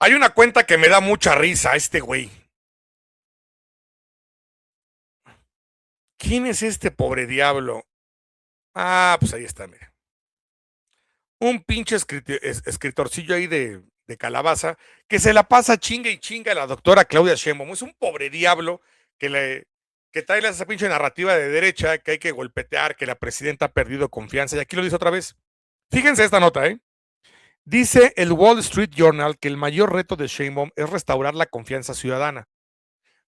Hay una cuenta que me da mucha risa, este güey. ¿Quién es este pobre diablo? Ah, pues ahí está, mira. Un pinche escritorcillo ahí de calabaza que se la pasa chinga y chinga a la doctora Claudia Sheinbaum. Es un pobre diablo que le que trae esa pinche narrativa de derecha que hay que golpetear, que la presidenta ha perdido confianza. Y aquí lo dice otra vez. Fíjense esta nota, ¿eh? Dice el Wall Street Journal que el mayor reto de Sheinbaum es restaurar la confianza ciudadana.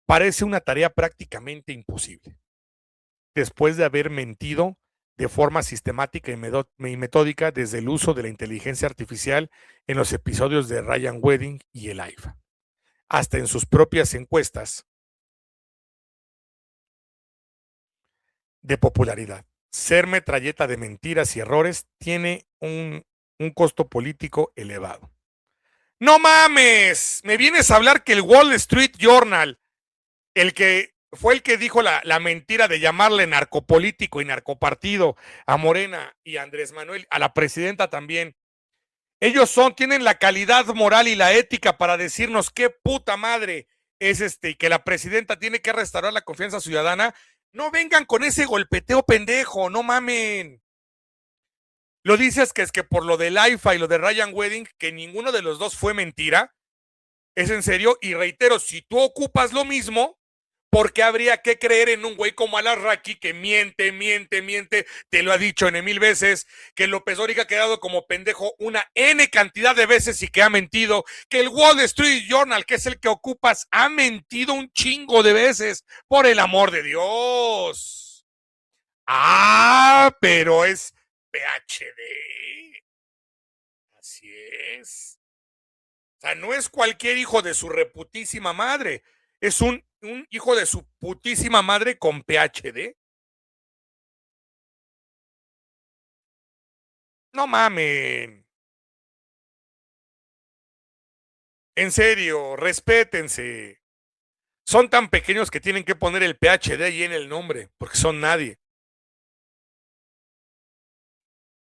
Parece una tarea prácticamente imposible. Después de haber mentido de forma sistemática y metódica desde el uso de la inteligencia artificial en los episodios de Ryan Wedding y el AIFA, hasta en sus propias encuestas de popularidad. Ser metralleta de mentiras y errores tiene un costo político elevado. No mames, me vienes a hablar que el Wall Street Journal, el que fue el que dijo la mentira de llamarle narcopolítico y narcopartido a Morena y a Andrés Manuel, a la presidenta también. Ellos tienen la calidad moral y la ética para decirnos qué puta madre es y que la presidenta tiene que restaurar la confianza ciudadana. No vengan con ese golpeteo pendejo, no mamen. Lo dices que es que por lo del AIFA y lo de Ryan Wedding, que ninguno de los dos fue mentira, es en serio, y reitero, si tú ocupas lo mismo, ¿por qué habría que creer en un güey como Alarraqui que miente, miente, miente? Te lo ha dicho en mil veces, que López Dóriga ha quedado como pendejo una N cantidad de veces y que ha mentido, que el Wall Street Journal, que es el que ocupas, ha mentido un chingo de veces, por el amor de Dios. Ah, pero es PhD. Así es. O sea, no es cualquier hijo de su reputísima madre. Es un hijo de su putísima madre con PhD. No mamen. En serio, respétense. Son tan pequeños que tienen que poner el PhD ahí en el nombre, porque son nadie.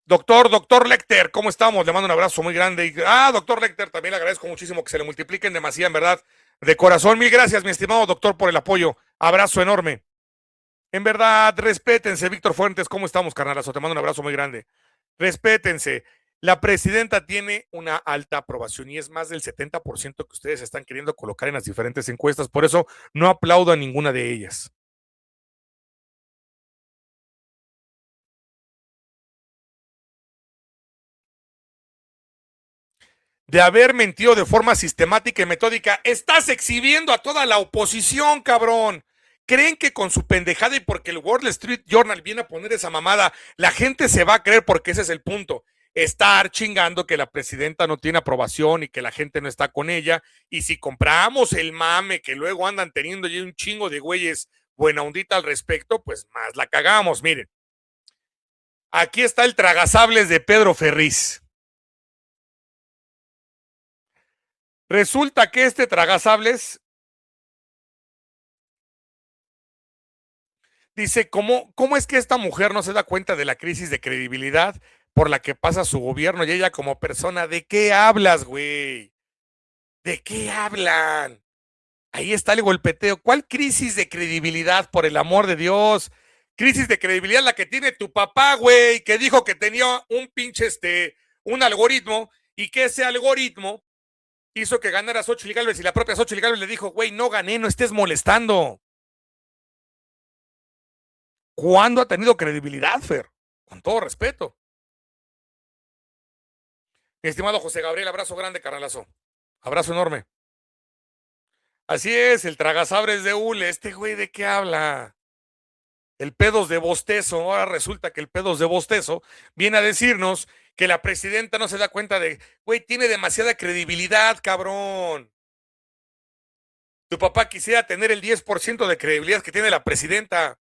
Doctor Lecter, ¿cómo estamos? Le mando un abrazo muy grande. Doctor Lecter, también le agradezco muchísimo que se le multipliquen demasiado, en verdad. De corazón, mil gracias, mi estimado doctor, por el apoyo. Abrazo enorme. En verdad, respétense, Víctor Fuentes, ¿cómo estamos, carnalazo? Te mando un abrazo muy grande. Respétense. La presidenta tiene una alta aprobación y es más del 70% que ustedes están queriendo colocar en las diferentes encuestas. Por eso no aplaudo a ninguna de ellas. De haber mentido de forma sistemática y metódica, estás exhibiendo a toda la oposición, cabrón. ¿Creen que con su pendejada y porque el Wall Street Journal viene a poner esa mamada, la gente se va a creer? Porque ese es el punto. Estar chingando que la presidenta no tiene aprobación y que la gente no está con ella. Y si compramos el mame que luego andan teniendo ya un chingo de güeyes buena ondita al respecto, pues más la cagamos. Miren, aquí está el tragasables de Pedro Ferriz. Resulta que este tragasables dice, ¿cómo es que esta mujer no se da cuenta de la crisis de credibilidad por la que pasa su gobierno y ella como persona? ¿De qué hablas, güey? ¿De qué hablan? Ahí está el golpeteo. ¿Cuál crisis de credibilidad, por el amor de Dios? Crisis de credibilidad la que tiene tu papá, güey, que dijo que tenía un pinche, un algoritmo y que ese algoritmo hizo que ganara Xochitl Gálvez y la propia Xochitl Gálvez le dijo, güey, no gané, no estés molestando. ¿Cuándo ha tenido credibilidad, Fer? Con todo respeto. Mi estimado José Gabriel, abrazo grande, carnalazo. Abrazo enorme. Así es, el tragasabres de hule. Este güey, ¿de qué habla? El pedos de bostezo. Ahora resulta que el pedos de bostezo viene a decirnos que la presidenta no se da cuenta de, güey, tiene demasiada credibilidad, cabrón. Tu papá quisiera tener el 10% de credibilidad que tiene la presidenta.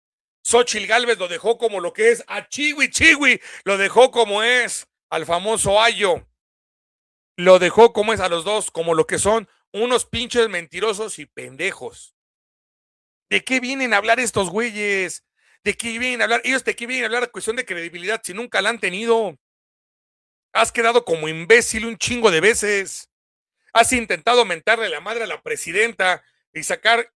Xochitl Gálvez lo dejó como lo que es. A Chiwi Chiwi lo dejó como es. Al famoso Ayo. Lo dejó como es a los dos, como lo que son unos pinches mentirosos y pendejos. ¿De qué vienen a hablar estos güeyes? ¿De qué vienen a hablar? Ellos de qué vienen a hablar de cuestión de credibilidad si nunca la han tenido. Has quedado como imbécil un chingo de veces. Has intentado mentarle la madre a la presidenta y sacar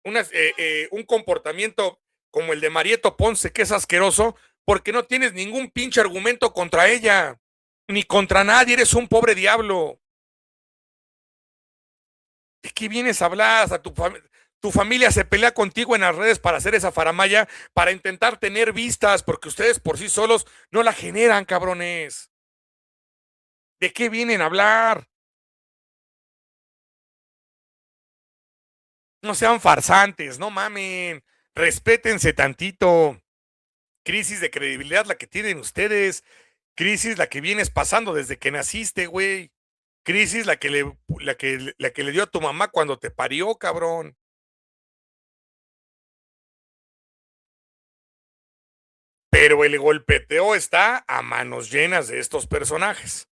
un comportamiento como el de Marieto Ponce, que es asqueroso, porque no tienes ningún pinche argumento contra ella, ni contra nadie, eres un pobre diablo. ¿De qué vienes a hablar? A tu familia se pelea contigo en las redes para hacer esa faramaya, para intentar tener vistas, porque ustedes por sí solos no la generan, cabrones. ¿De qué vienen a hablar? No sean farsantes, no mamen, respétense tantito. Crisis de credibilidad la que tienen ustedes, crisis la que vienes pasando desde que naciste, güey. Crisis la que le dio a tu mamá cuando te parió, cabrón. Pero el golpeteo está a manos llenas de estos personajes,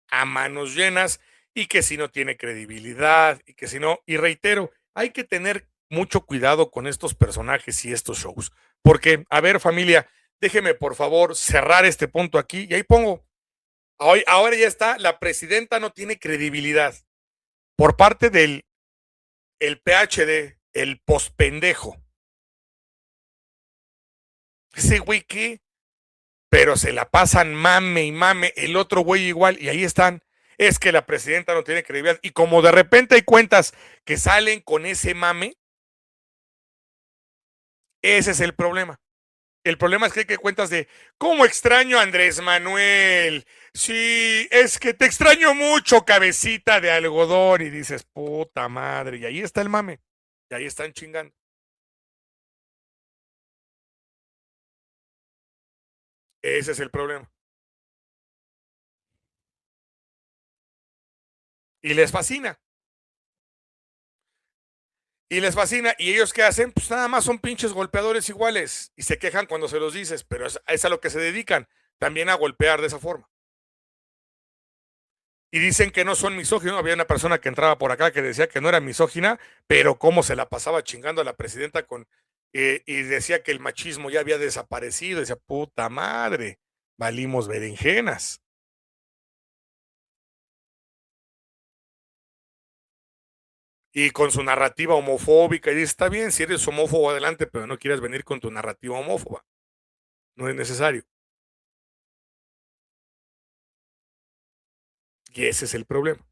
a manos llenas, y que si no tiene credibilidad, y que si no, y reitero, hay que tener mucho cuidado con estos personajes y estos shows, porque, a ver, familia, déjeme por favor cerrar este punto aquí, y ahí pongo, hoy, ahora ya está, la presidenta no tiene credibilidad por parte del el PhD, el pospendejo. Ese güey, ¿qué? Pero se la pasan mame y mame, el otro güey igual, y ahí están. Es que la presidenta no tiene credibilidad. Y como de repente hay cuentas que salen con ese mame, ese es el problema. El problema es que hay que cuentas de cómo extraño a Andrés Manuel. Sí, es que te extraño mucho, cabecita de algodón. Y dices, puta madre. Y ahí está el mame. Y ahí están chingando. Ese es el problema. Y les fascina. Y les fascina. ¿Y ellos qué hacen? Pues nada más son pinches golpeadores iguales. Y se quejan cuando se los dices, pero es a lo que se dedican. También a golpear de esa forma. Y dicen que no son misóginos. Había una persona que entraba por acá que decía que no era misógina, pero cómo se la pasaba chingando a la presidenta y decía que el machismo ya había desaparecido. Decía, puta madre, valimos berenjenas. Y con su narrativa homofóbica, y dice, está bien, si eres homófobo, adelante, pero no quieras venir con tu narrativa homófoba. No es necesario. Y ese es el problema.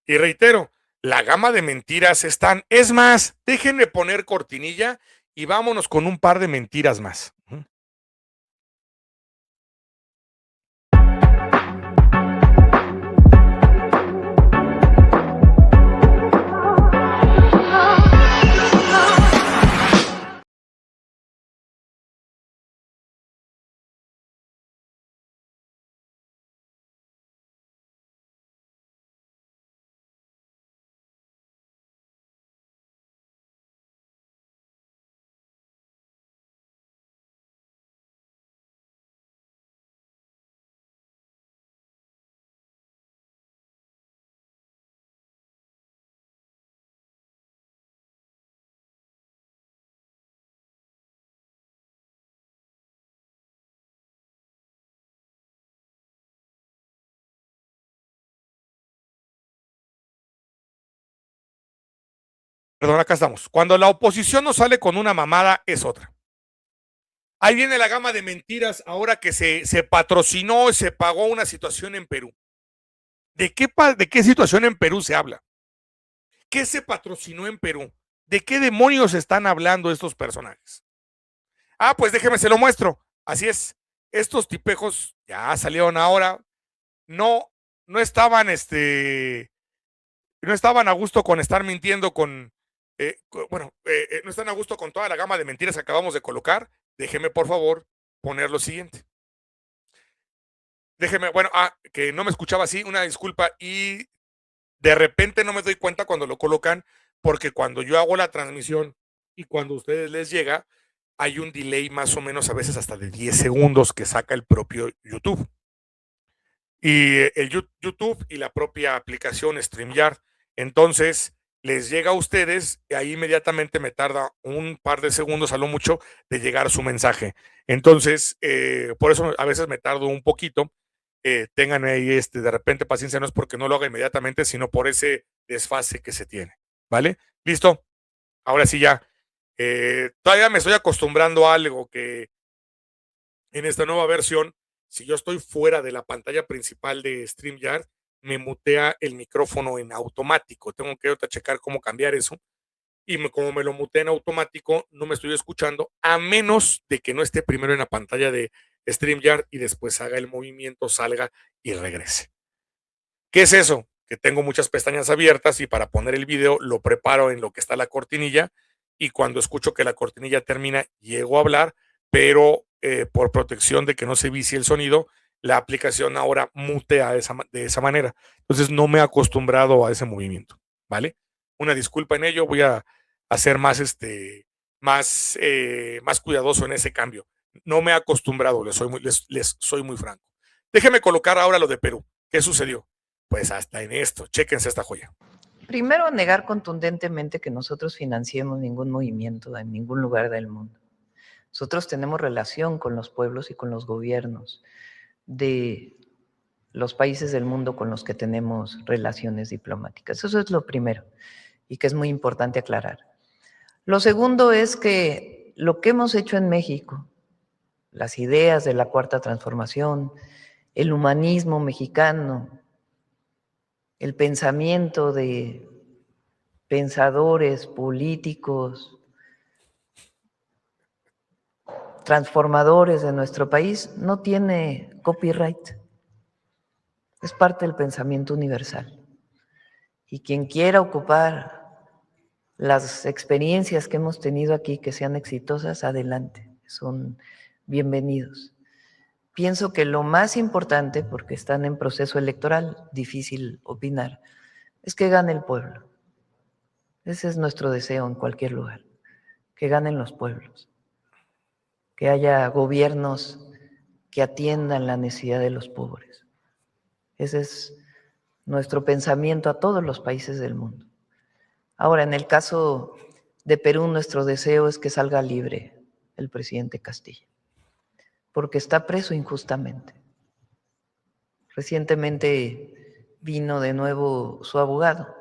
Y reitero, la gama de mentiras están. Es más, déjenme poner cortinilla y vámonos con un par de mentiras más. Perdón, acá estamos. Cuando la oposición no sale con una mamada, es otra. Ahí viene la gama de mentiras ahora que se patrocinó y se pagó una situación en Perú. ¿De qué situación en Perú se habla? ¿Qué se patrocinó en Perú? ¿De qué demonios están hablando estos personajes? Ah, pues déjeme, se lo muestro. Así es. Estos tipejos ya salieron ahora. No, no estaban, no estaban a gusto con estar mintiendo no están a gusto con toda la gama de mentiras que acabamos de colocar. Déjeme, por favor, poner lo siguiente. Déjeme, bueno, que no me escuchaba así, una disculpa. Y de repente no me doy cuenta cuando lo colocan, porque cuando yo hago la transmisión y cuando a ustedes les llega, hay un delay más o menos a veces hasta de 10 segundos que saca el propio YouTube. Y el YouTube y la propia aplicación StreamYard. Entonces, les llega a ustedes y ahí inmediatamente me tarda un par de segundos a lo mucho de llegar su mensaje. Entonces, por eso a veces me tardo un poquito. tengan ahí de repente paciencia, no es porque no lo haga inmediatamente, sino por ese desfase que se tiene, ¿vale? ¿Listo? Ahora sí ya. Todavía me estoy acostumbrando a algo que en esta nueva versión, si yo estoy fuera de la pantalla principal de StreamYard, me mutea el micrófono en automático. Tengo que ahorita checar cómo cambiar eso. Y como me lo mutea en automático, no me estoy escuchando, a menos de que no esté primero en la pantalla de StreamYard y después haga el movimiento, salga y regrese. ¿Qué es eso? Que tengo muchas pestañas abiertas y para poner el video lo preparo en lo que está la cortinilla y cuando escucho que la cortinilla termina, llego a hablar, pero por protección de que no se vicie el sonido, la aplicación ahora mutea de esa manera. Entonces no me he acostumbrado a ese movimiento, ¿vale? Una disculpa en ello, voy a hacer más cuidadoso en ese cambio. No me he acostumbrado, les soy muy franco. Déjeme colocar ahora lo de Perú. ¿Qué sucedió? Pues hasta en esto, chéquense esta joya. Primero, negar contundentemente que nosotros financiemos ningún movimiento en ningún lugar del mundo. Nosotros tenemos relación con los pueblos y con los gobiernos de los países del mundo con los que tenemos relaciones diplomáticas. Eso es lo primero y que es muy importante aclarar. Lo segundo es que lo que hemos hecho en México, las ideas de la Cuarta Transformación, el humanismo mexicano, el pensamiento de pensadores políticos, transformadores de nuestro país, no tiene copyright. Es parte del pensamiento universal. Y quien quiera ocupar las experiencias que hemos tenido aquí, que sean exitosas, adelante, son bienvenidos. Pienso que lo más importante, porque están en proceso electoral, difícil opinar, es que gane el pueblo. Ese es nuestro deseo en cualquier lugar, que ganen los pueblos, que haya gobiernos que atiendan la necesidad de los pobres. Ese es nuestro pensamiento a todos los países del mundo. Ahora, en el caso de Perú, nuestro deseo es que salga libre el presidente Castillo, porque está preso injustamente. Recientemente vino de nuevo su abogado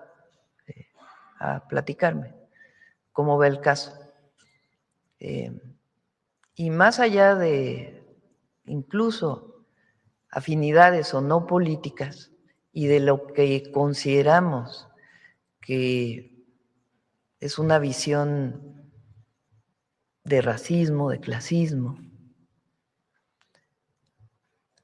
a platicarme cómo va el caso. Y más allá de incluso afinidades o no políticas y de lo que consideramos que es una visión de racismo, de clasismo,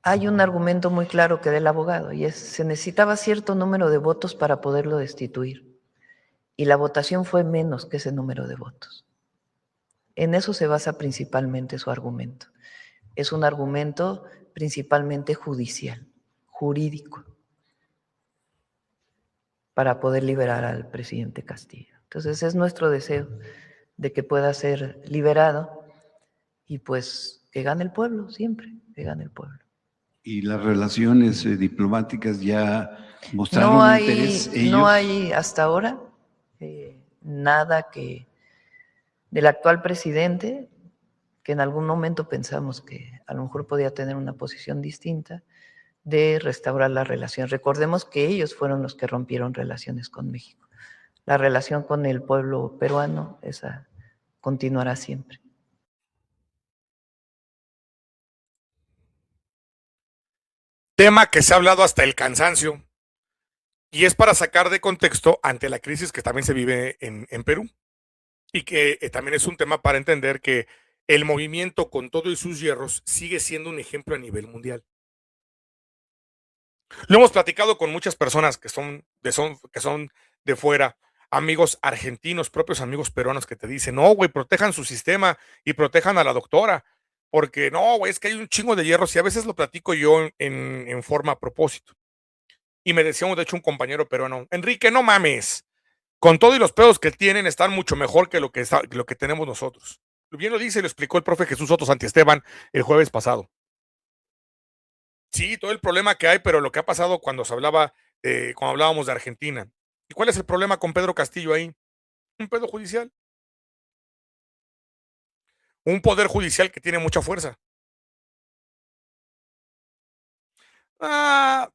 hay un argumento muy claro que da el abogado y es se necesitaba cierto número de votos para poderlo destituir y la votación fue menos que ese número de votos. En eso se basa principalmente su argumento. Es un argumento principalmente judicial, jurídico, para poder liberar al presidente Castillo. Entonces es nuestro deseo de que pueda ser liberado y pues que gane el pueblo siempre, que gane el pueblo. ¿Y las relaciones diplomáticas ya mostraron interés ellos? No hay hasta ahora nada que del actual presidente, que en algún momento pensamos que a lo mejor podía tener una posición distinta, de restaurar la relación. Recordemos que ellos fueron los que rompieron relaciones con México. La relación con el pueblo peruano, esa continuará siempre. Tema que se ha hablado hasta el cansancio y es para sacar de contexto ante la crisis que también se vive en Perú y que también es un tema para entender que el movimiento con todo y sus hierros sigue siendo un ejemplo a nivel mundial. Lo hemos platicado con muchas personas que son de fuera, amigos argentinos, propios amigos peruanos que te dicen, no, güey, protejan su sistema y protejan a la doctora, porque no, güey, es que hay un chingo de hierros y a veces lo platico yo en forma a propósito. Y me decía, de hecho, un compañero peruano, Enrique, no mames, con todo y los pedos que tienen, están mucho mejor que lo que tenemos nosotros. Bien lo dice y lo explicó el profe Jesús Soto Santiesteban el jueves pasado. Sí, todo el problema que hay, pero lo que ha pasado cuando hablábamos de Argentina. ¿Y cuál es el problema con Pedro Castillo ahí? Un pedo judicial. Un poder judicial que tiene mucha fuerza.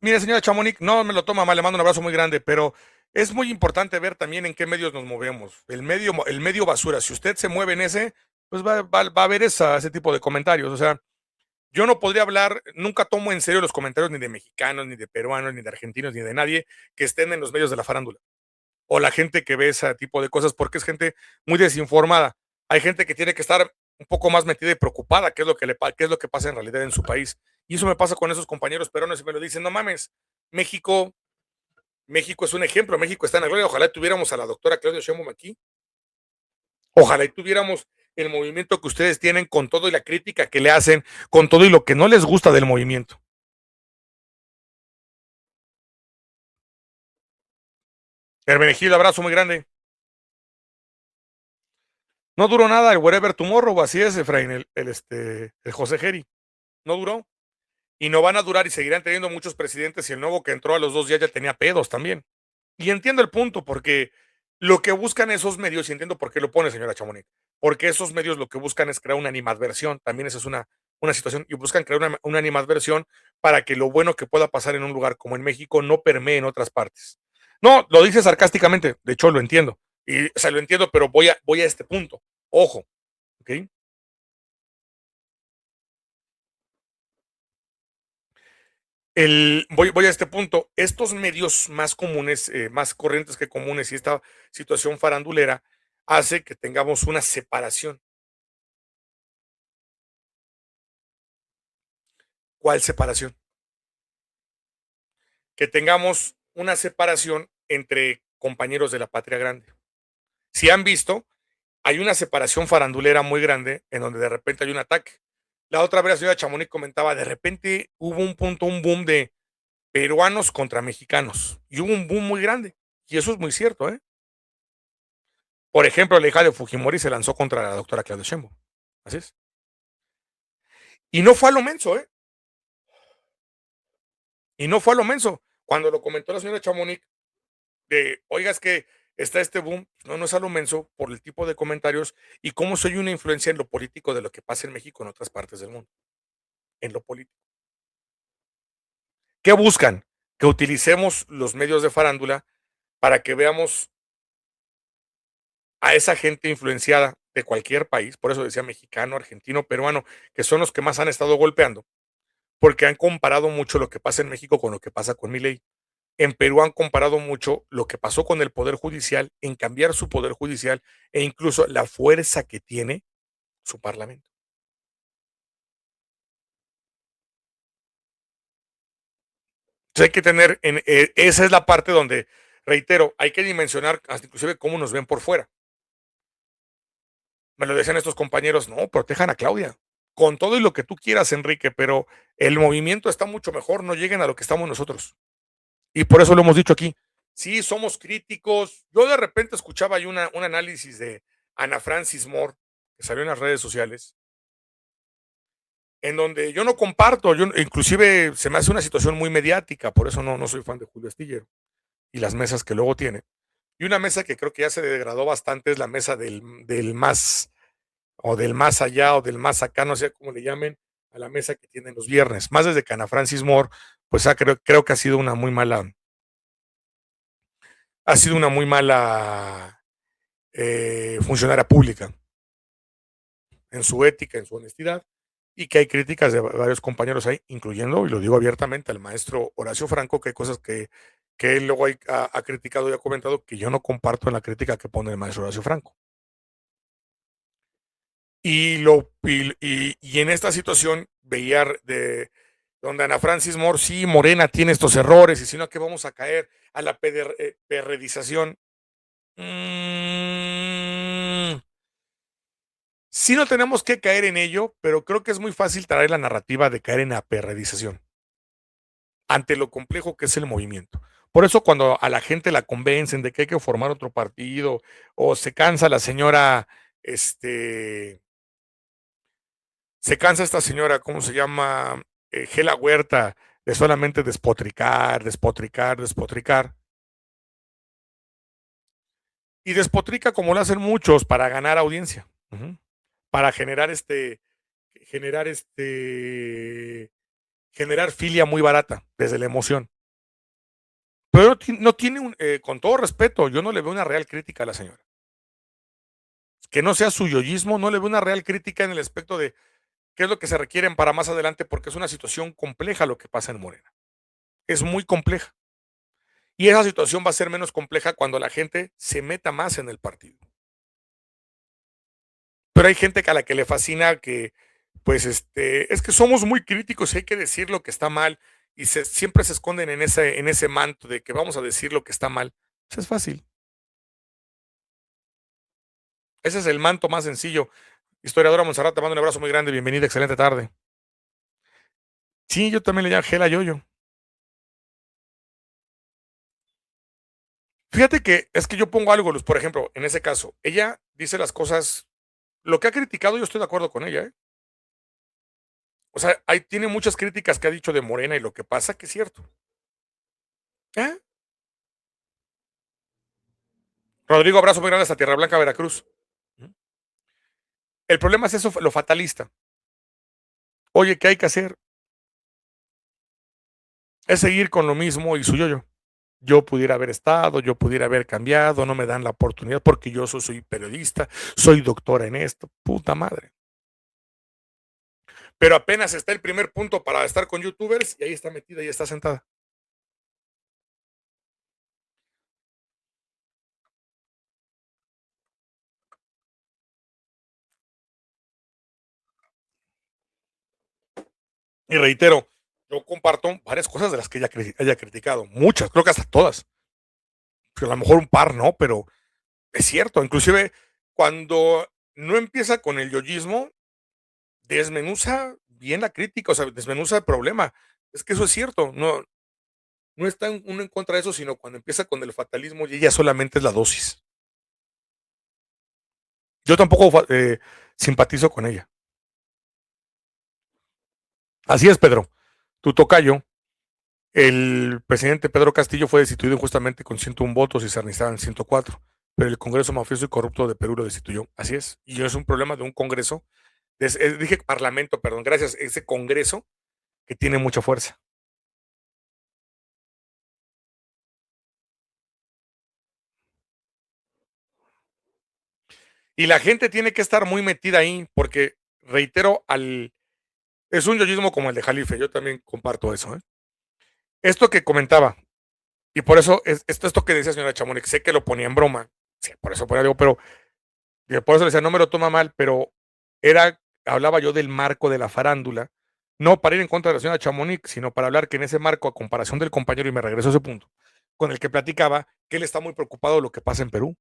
Mire, señora Chamonix, no me lo toma mal, le mando un abrazo muy grande, pero es muy importante ver también en qué medios nos movemos. El medio basura, si usted se mueve en ese, pues va a haber ese tipo de comentarios. O sea, yo no podría hablar, nunca tomo en serio los comentarios ni de mexicanos, ni de peruanos, ni de argentinos, ni de nadie que estén en los medios de la farándula. O la gente que ve ese tipo de cosas, porque es gente muy desinformada. Hay gente que tiene que estar un poco más metida y preocupada qué es qué es lo que pasa en realidad en su país. Y eso me pasa con esos compañeros peruanos y me lo dicen, no mames, México, México es un ejemplo, México está en la gloria. Ojalá tuviéramos a la doctora Claudia Sheinbaum aquí. Ojalá y tuviéramos el movimiento que ustedes tienen con todo y la crítica que le hacen, con todo y lo que no les gusta del movimiento. Hermenegildo, abrazo muy grande. No duró nada el Wherever Tomorrow, así es, Efraín, el José Geri. No duró. Y no van a durar y seguirán teniendo muchos presidentes y el nuevo que entró a los 2 días ya tenía pedos también. Y entiendo el punto, porque lo que buscan esos medios, y entiendo por qué lo pone, señora Chamonix, porque esos medios lo que buscan es crear una animadversión, también esa es una situación, y buscan crear una animadversión para que lo bueno que pueda pasar en un lugar como en México no permee en otras partes. No, lo dice sarcásticamente, de hecho lo entiendo, y o sea, lo entiendo, pero voy a este punto. Ojo, ¿ok? Voy a este punto. Estos medios más comunes, más corrientes que comunes y esta situación farandulera hace que tengamos una separación. ¿Cuál separación? Que tengamos una separación entre compañeros de la patria grande. Si han visto, hay una separación farandulera muy grande en donde de repente hay un ataque. La otra vez la señora Chamonix comentaba, de repente hubo un boom de peruanos contra mexicanos y hubo un boom muy grande. Y eso es muy cierto, ¿eh? Por ejemplo, la hija de Fujimori se lanzó contra la doctora Claudia Sheinbaum. Así es. Y no fue a lo menso, ¿eh? Y no fue a lo menso. Cuando lo comentó la señora Chamonix, de, oiga, es que está este boom, no, no es a lo menso por el tipo de comentarios y cómo soy una influencia en lo político de lo que pasa en México en otras partes del mundo, en lo político. ¿Qué buscan? Que utilicemos los medios de farándula para que veamos a esa gente influenciada de cualquier país, por eso decía mexicano, argentino, peruano, que son los que más han estado golpeando, porque han comparado mucho lo que pasa en México con lo que pasa con Milei. En Perú han comparado mucho lo que pasó con el Poder Judicial en cambiar su Poder Judicial e incluso la fuerza que tiene su Parlamento. Entonces hay que tener, esa es la parte donde, reitero, hay que dimensionar hasta inclusive cómo nos ven por fuera. Me lo decían estos compañeros, no, protejan a Claudia. Con todo y lo que tú quieras, Enrique, pero el movimiento está mucho mejor, no lleguen a lo que estamos nosotros. Y por eso lo hemos dicho aquí. Sí, somos críticos. Yo de repente escuchaba ahí un análisis de Ana Francis Moore, que salió en las redes sociales, en donde yo no comparto, inclusive se me hace una situación muy mediática, por eso no soy fan de Julio Astillero y las mesas que luego tiene. Y una mesa que creo que ya se degradó bastante es la mesa del más, o del más allá, o del más acá, no sé cómo le llamen, a la mesa que tienen los viernes. Más desde que Ana Francis Moore, pues creo que ha sido una muy mala funcionaria pública en su ética, en su honestidad, y que hay críticas de varios compañeros ahí, incluyendo, y lo digo abiertamente, al maestro Horacio Franco, que hay cosas que él luego ha criticado y ha comentado que yo no comparto en la crítica que pone el maestro Horacio Franco. Y en esta situación veía de donde Ana Francis Moore, sí, Morena tiene estos errores, y si no, que vamos a caer a la perredización. Sí, no tenemos que caer en ello, pero creo que es muy fácil traer la narrativa de caer en la perredización ante lo complejo que es el movimiento. Por eso cuando a la gente la convencen de que hay que formar otro partido o se cansa la señora, se cansa esta señora, ¿cómo se llama? Gela Huerta, de solamente despotricar, despotricar, despotricar. Y despotrica como lo hacen muchos para ganar audiencia, para generar generar filia muy barata desde la emoción. Pero no tiene con todo respeto, yo no le veo una real crítica a la señora. Que no sea su yoyismo, no le veo una real crítica en el aspecto de qué es lo que se requieren para más adelante, porque es una situación compleja lo que pasa en Morena. Es muy compleja. Y esa situación va a ser menos compleja cuando la gente se meta más en el partido. Pero hay gente a la que le fascina que, pues, es que somos muy críticos y hay que decir lo que está mal y siempre se esconden en ese manto de que vamos a decir lo que está mal. Eso es fácil. Ese es el manto más sencillo. Historiadora Monserrat, te mando un abrazo muy grande. Bienvenida, excelente tarde. Sí, yo también le llamo Gela Yoyo. Fíjate que es que yo pongo algo, Luz, por ejemplo, en ese caso, ella dice las cosas, lo que ha criticado, yo estoy de acuerdo con ella, ¿eh? O sea, tiene muchas críticas que ha dicho de Morena y lo que pasa que es cierto. ¿Eh? Rodrigo, abrazo muy grande hasta Tierra Blanca, Veracruz. El problema es eso, lo fatalista. Oye, ¿qué hay que hacer? Es seguir con lo mismo y su yo. Yo pudiera haber estado, yo pudiera haber cambiado, no me dan la oportunidad porque yo soy periodista, soy doctora en esto, puta madre. Pero apenas está el primer punto para estar con youtubers y ahí está metida y está sentada. Y reitero, yo comparto varias cosas de las que ella haya criticado, muchas, creo que hasta todas. Pero a lo mejor un par no, pero es cierto, inclusive cuando no empieza con el yoyismo, desmenuza bien la crítica, o sea, desmenuza el problema. Es que eso es cierto, no está uno en contra de eso, sino cuando empieza con el fatalismo y ella solamente es la dosis. Yo tampoco simpatizo con ella. Así es, Pedro. Tu tocayo, el presidente Pedro Castillo fue destituido injustamente con 101 votos y se necesitaban 104, pero el Congreso mafioso y corrupto de Perú lo destituyó. Así es. Y es un problema de un Congreso, dije Parlamento, perdón, gracias, ese Congreso que tiene mucha fuerza. Y la gente tiene que estar muy metida ahí, porque, reitero, es un yoyismo como el de Jalife, yo también comparto eso. Esto que comentaba, y por eso, esto que decía señora Chamonix, sé que lo ponía en broma, sí, por eso ponía algo, pero por eso le decía, no me lo toma mal, pero hablaba yo del marco de la farándula, no para ir en contra de la señora Chamonix, sino para hablar que en ese marco, a comparación del compañero, y me regreso a ese punto, con el que platicaba, que él está muy preocupado de lo que pasa en Perú.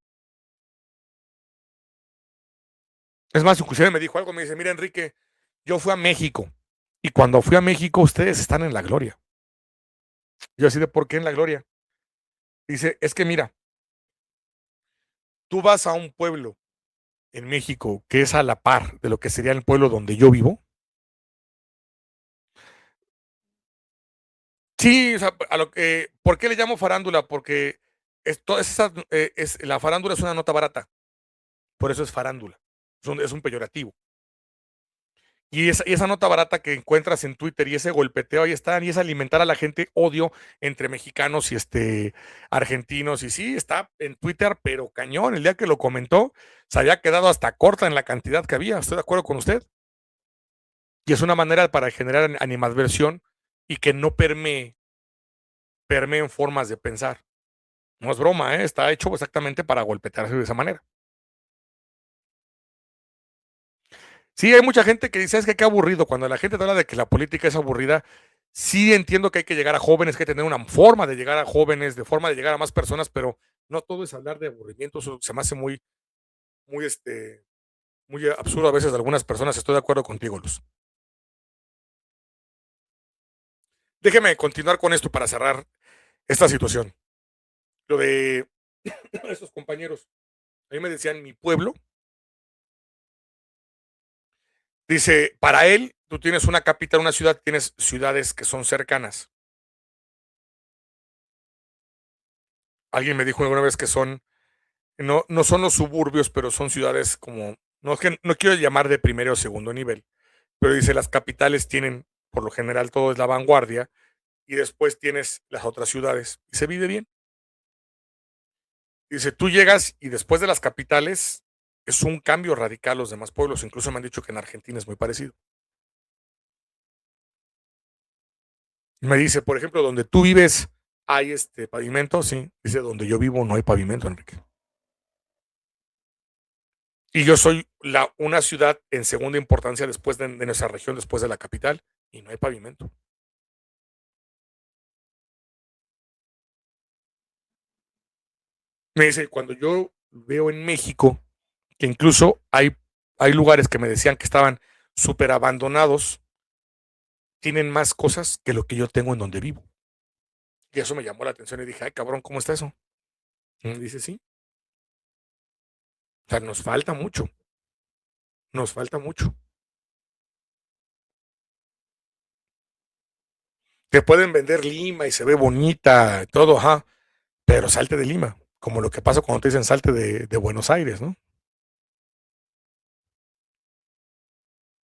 Es más, inclusive me dijo algo, me dice, mira Enrique, yo fui a México, y cuando fui a México ustedes están en la gloria. Yo así de, ¿por qué en la gloria? Dice, es que mira, tú vas a un pueblo en México que es a la par de lo que sería el pueblo donde yo vivo. Sí, o sea, ¿por qué le llamo farándula? Porque la farándula es una nota barata, por eso es farándula, es un peyorativo. Y esa nota barata que encuentras en Twitter y ese golpeteo ahí están, y es alimentar a la gente odio entre mexicanos y argentinos. Y sí, está en Twitter, pero cañón. El día que lo comentó, se había quedado hasta corta en la cantidad que había. Estoy de acuerdo con usted. Y es una manera para generar animadversión y que no permeen formas de pensar. No es broma, ¿eh? Está hecho exactamente para golpetearse de esa manera. Sí, hay mucha gente que dice, es que qué aburrido. Cuando la gente te habla de que la política es aburrida, sí entiendo que hay que llegar a jóvenes, que hay que tener una forma de llegar a jóvenes, de forma de llegar a más personas, pero no todo es hablar de aburrimiento. Eso se me hace muy, muy absurdo a veces de algunas personas. Estoy de acuerdo contigo, Luz. Déjeme continuar con esto para cerrar esta situación. Lo de estos compañeros. A mí me decían, mi pueblo. Dice, para él, tú tienes una capital, una ciudad, tienes ciudades que son cercanas. Alguien me dijo alguna vez que no son los suburbios, pero son ciudades como, no quiero llamar de primero o segundo nivel, pero dice, las capitales tienen por lo general todo es la vanguardia, y después tienes las otras ciudades, y se vive bien. Dice, tú llegas y después de las capitales es un cambio radical los demás pueblos, incluso me han dicho que en Argentina es muy parecido. Me dice, por ejemplo, donde tú vives hay pavimento, sí. Dice, donde yo vivo no hay pavimento, Enrique. Y yo soy una ciudad en segunda importancia después de nuestra región, después de la capital, y no hay pavimento. Me dice, cuando yo veo en México que incluso hay lugares que me decían que estaban súper abandonados, tienen más cosas que lo que yo tengo en donde vivo. Y eso me llamó la atención y dije, ay cabrón, ¿cómo está eso? Y me dice, sí. O sea, nos falta mucho. Nos falta mucho. Te pueden vender Lima y se ve bonita, todo, ajá, pero salte de Lima, como lo que pasa cuando te dicen salte de Buenos Aires, ¿no?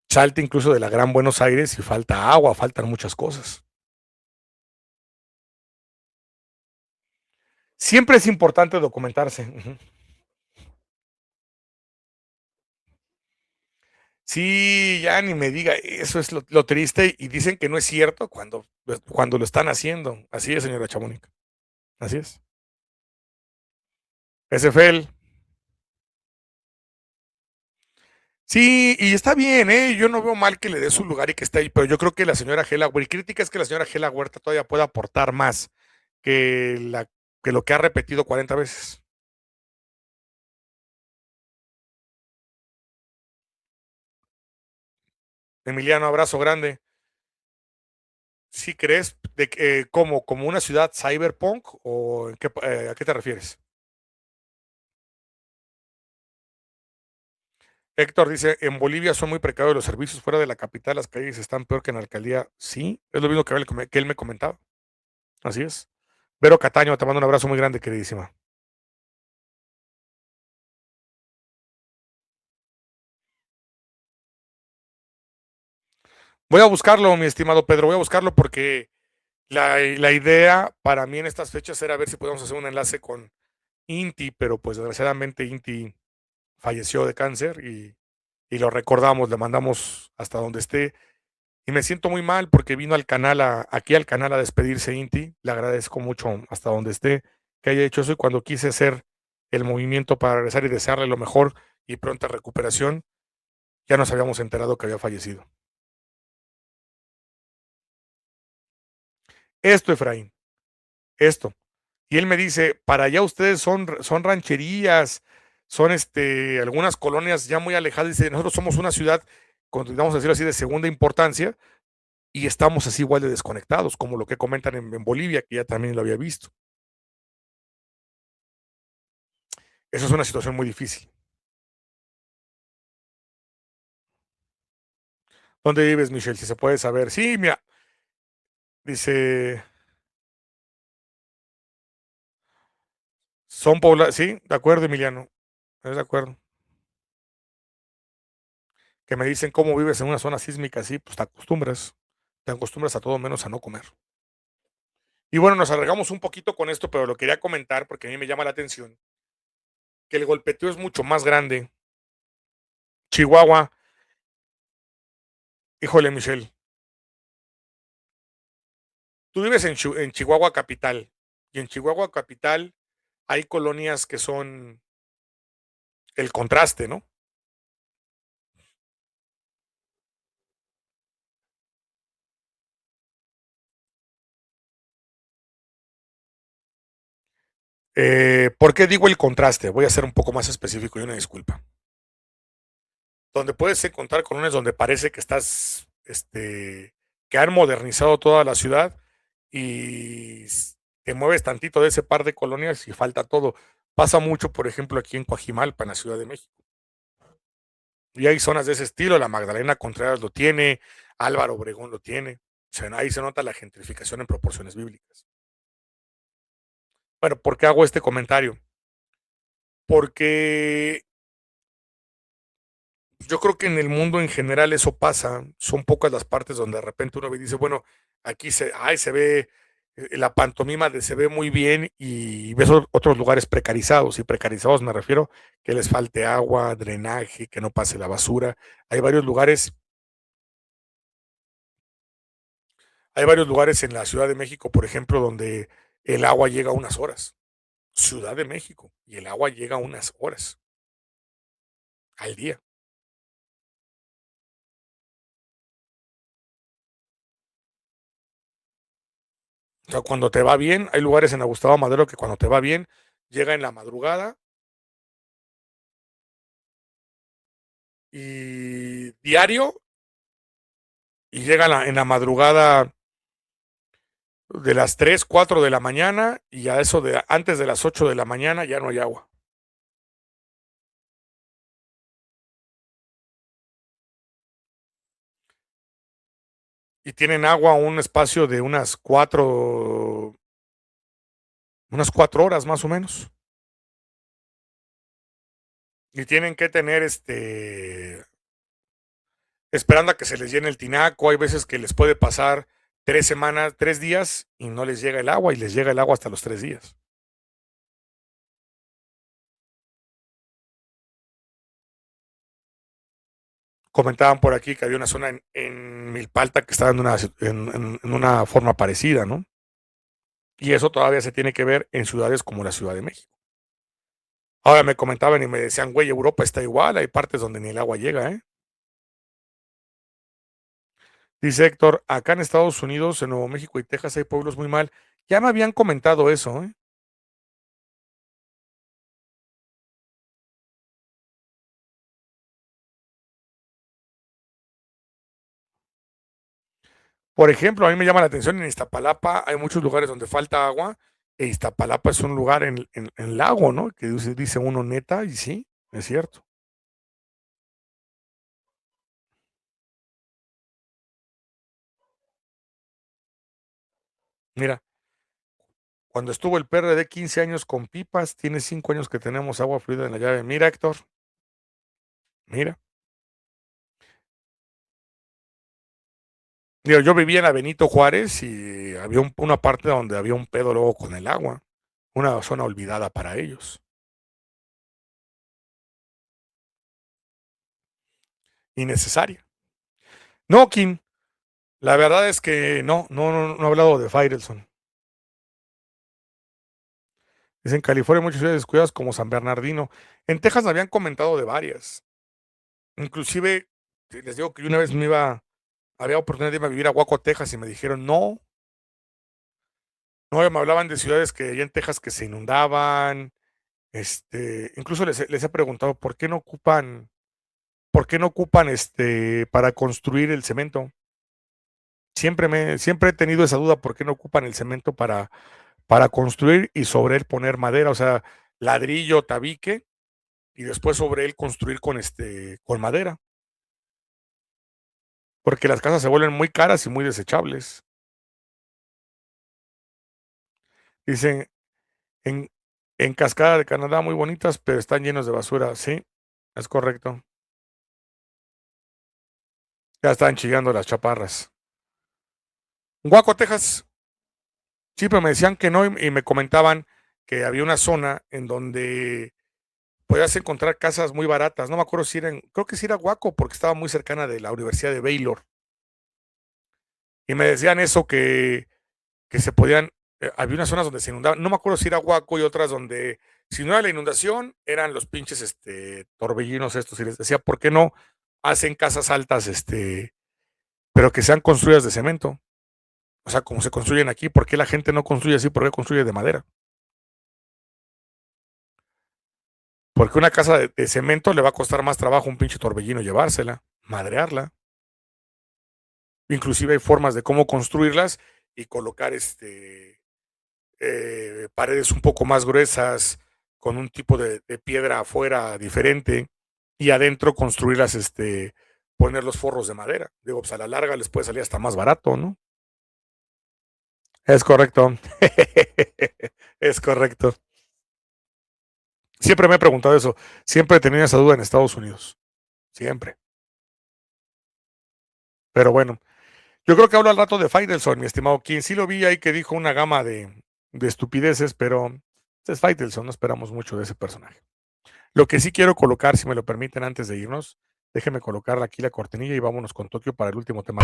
Salte incluso de la Gran Buenos Aires y falta agua, faltan muchas cosas. Siempre es importante documentarse. Uh-huh. Sí, ya ni me diga, eso es lo triste y dicen que no es cierto cuando lo están haciendo. Así es, señora Chamonix. Así es. SFL. Sí, y está bien, ¿eh? Yo no veo mal que le dé su lugar y que esté ahí, pero yo creo que la señora Gela, mi crítica es que la señora Gela Huerta todavía puede aportar más que, que lo que ha repetido 40 veces. Emiliano, abrazo grande. ¿Sí crees de que, como una ciudad cyberpunk o a qué te refieres? Héctor dice, en Bolivia son muy precarios los servicios fuera de la capital, las calles están peor que en la alcaldía. Sí, es lo mismo que él me comentaba. Así es. Vero Cataño, te mando un abrazo muy grande, queridísima. Voy a buscarlo, mi estimado Pedro, voy a buscarlo porque la idea para mí en estas fechas era ver si podemos hacer un enlace con Inti, pero pues desgraciadamente Inti falleció de cáncer y lo recordamos, le mandamos hasta donde esté. Y me siento muy mal porque vino al canal, aquí al canal a despedirse Inti. Le agradezco mucho hasta donde esté que haya hecho eso. Y cuando quise hacer el movimiento para regresar y desearle lo mejor y pronta recuperación, ya nos habíamos enterado que había fallecido. Esto, Efraín, esto. Y él me dice, para allá ustedes son rancherías, son algunas colonias ya muy alejadas. Dice, nosotros somos una ciudad, vamos a decirlo así, de segunda importancia, y estamos así igual de desconectados, como lo que comentan en Bolivia, que ya también lo había visto. Eso es una situación muy difícil. ¿Dónde vives, Michelle? Si se puede saber. Sí, mira, dice, son poblados, sí, de acuerdo, Emiliano, de acuerdo. Que me dicen cómo vives en una zona sísmica así, pues te acostumbras a todo menos a no comer. Y bueno, nos alargamos un poquito con esto, pero lo quería comentar porque a mí me llama la atención que el golpeteo es mucho más grande. Chihuahua, híjole, Michelle, tú vives en Chihuahua capital y en Chihuahua capital hay colonias que son el contraste, ¿no? ¿Por qué digo el contraste? Voy a ser un poco más específico y una disculpa. Donde puedes encontrar colonias donde parece que que han modernizado toda la ciudad y te mueves tantito de ese par de colonias y falta todo. Pasa mucho, por ejemplo, aquí en Coajimalpa, en la Ciudad de México. Y hay zonas de ese estilo, la Magdalena Contreras lo tiene, Álvaro Obregón lo tiene. O sea, ahí se nota la gentrificación en proporciones bíblicas. Bueno, ¿por qué hago este comentario? Porque Yo creo que en el mundo en general eso pasa. Son pocas las partes donde de repente uno ve y dice, bueno, aquí se ve la pantomima se ve muy bien y ves otros lugares precarizados. Y precarizados me refiero que les falte agua, drenaje, que no pase la basura. Hay varios lugares, hay varios lugares en la Ciudad de México, por ejemplo, donde el agua llega a unas horas. Ciudad de México, y el agua llega a unas horas al día. O sea, cuando te va bien, hay lugares en la Gustavo Madero que cuando te va bien, llega en la madrugada y diario, y llega en la madrugada de las 3 4 de la mañana, y a eso de antes de las 8 de la mañana ya no hay agua. Y tienen agua un espacio de unas 4 horas más o menos. Y tienen que tener esperando a que se les llene el tinaco. Hay veces que les puede pasar 3 semanas, 3 días y no les llega el agua y les llega el agua hasta los 3 días. Comentaban por aquí que había una zona en Milpalta que estaba en una forma parecida, ¿no? Y eso todavía se tiene que ver en ciudades como la Ciudad de México. Ahora me comentaban y me decían, güey, Europa está igual, hay partes donde ni el agua llega, ¿eh? Dice Héctor, acá en Estados Unidos, en Nuevo México y Texas hay pueblos muy mal. Ya me habían comentado eso, ¿eh? Por ejemplo, a mí me llama la atención en Iztapalapa, hay muchos lugares donde falta agua, e Iztapalapa es un lugar en lago, ¿no? Que dice uno neta, y sí, es cierto. Mira, cuando estuvo el PRD 15 años con pipas, tiene 5 años que tenemos agua fluida en la llave. Mira, Héctor, mira. Digo, yo vivía en la Benito Juárez y había una parte donde había un pedo luego con el agua, una zona olvidada para ellos, innecesaria. No, Kim, la verdad es que no he hablado de Faitelson. Dicen, en California hay muchas ciudades descuidadas como San Bernardino. En Texas me habían comentado de varias. Inclusive, les digo que yo una vez había oportunidad de irme a vivir a Waco, Texas, y me dijeron, no, me hablaban de ciudades que hay en Texas que se inundaban. Incluso les he preguntado, ¿por qué no ocupan para construir el cemento? Siempre he tenido esa duda, ¿por qué no ocupan el cemento para construir y sobre él poner madera? O sea, ladrillo, tabique, y después sobre él construir con madera, porque las casas se vuelven muy caras y muy desechables. Dicen, en, en Cascada de Canadá muy bonitas, pero están llenos de basura. Sí, es correcto. Ya están chillando las chaparras. Guaco, Texas, siempre me decían que no y me comentaban que había una zona en donde podías encontrar casas muy baratas. No me acuerdo si creo que sí era Guaco porque estaba muy cercana de la Universidad de Baylor. Y me decían eso que se podían, había unas zonas donde se inundaban, no me acuerdo si era Guaco y otras donde, si no era la inundación, eran los pinches torbellinos estos, y les decía, ¿por qué no hacen casas altas, pero que sean construidas de cemento? O sea, como se construyen aquí, ¿por qué la gente no construye así? ¿Por qué construye de madera? Porque una casa de cemento le va a costar más trabajo a un pinche torbellino llevársela, madrearla. Inclusive hay formas de cómo construirlas y colocar paredes un poco más gruesas, con un tipo de piedra afuera diferente, y adentro construirlas, poner los forros de madera. Digo, pues a la larga les puede salir hasta más barato, ¿no? Es correcto. Es correcto. Siempre me he preguntado eso. Siempre he tenido esa duda en Estados Unidos. Siempre. Pero bueno, yo creo que hablo al rato de Faitelson, mi estimado, quien sí lo vi ahí que dijo una gama de estupideces, pero es Faitelson, no esperamos mucho de ese personaje. Lo que sí quiero colocar, si me lo permiten antes de irnos, déjenme colocar aquí la cortinilla y vámonos con Tokio para el último tema.